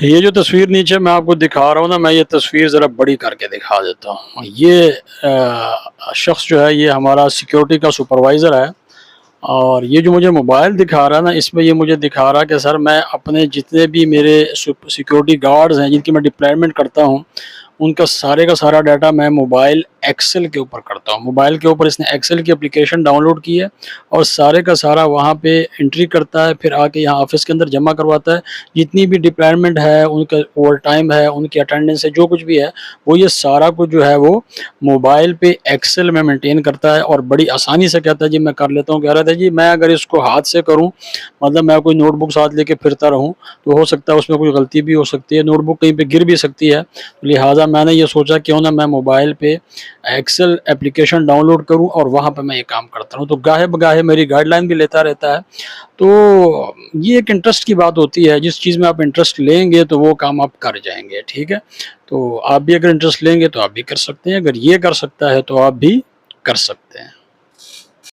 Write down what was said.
یہ جو تصویر نیچے میں آپ کو دکھا رہا ہوں نا، میں یہ تصویر ذرا بڑی کر کے دکھا دیتا ہوں. یہ شخص جو ہے یہ ہمارا سیکیورٹی کا سپروائزر ہے، اور یہ جو مجھے موبائل دکھا رہا ہے نا، اس میں یہ مجھے دکھا رہا کہ سر میں اپنے جتنے بھی میرے سیکیورٹی گارڈز ہیں جن کی میں ڈپلائمنٹ کرتا ہوں، ان کا سارا ڈیٹا میں موبائل ایکسل کے اوپر کرتا ہوں. موبائل کے اوپر اس نے ایکسل کی اپلیکیشن ڈاؤن لوڈ کی ہے، اور سارے کا سارا وہاں پہ انٹری کرتا ہے، پھر آ کے یہاں آفس کے اندر جمع کرواتا ہے. جتنی بھی ڈپلائمنٹ ہے، ان کا اوور ٹائم ہے، ان کی اٹینڈنس ہے، جو کچھ بھی ہے، وہ یہ سارا کچھ جو ہے وہ موبائل پہ ایکسل میں مینٹین کرتا ہے، اور بڑی آسانی سے کہتا ہے جی میں کر لیتا ہوں. کہہ رہا تھا جی میں اگر اس کو ہاتھ سے کروں، مطلب میں کوئی نوٹ بک ساتھ لے کے پھرتا رہوں، تو ہو سکتا ہے اس میں کوئی غلطی بھی ہو سکتی ہے، نوٹ بک کہیں پہ گر بھی سکتی ہے. لہٰذا میں نے یہ سوچا کیوں نہ میں موبائل پہ ایکسل اپلیکیشن ڈاؤن لوڈ کروں اور وہاں پہ میں یہ کام کرتا ہوں. تو گاہے بگاہے میری گائیڈ لائن بھی لیتا رہتا ہے. تو یہ ایک انٹرسٹ کی بات ہوتی ہے، جس چیز میں آپ انٹرسٹ لیں گے تو وہ کام آپ کر جائیں گے. ٹھیک ہے، تو آپ بھی اگر انٹرسٹ لیں گے تو آپ بھی کر سکتے ہیں، اگر یہ کر سکتا ہے تو آپ بھی کر سکتے ہیں.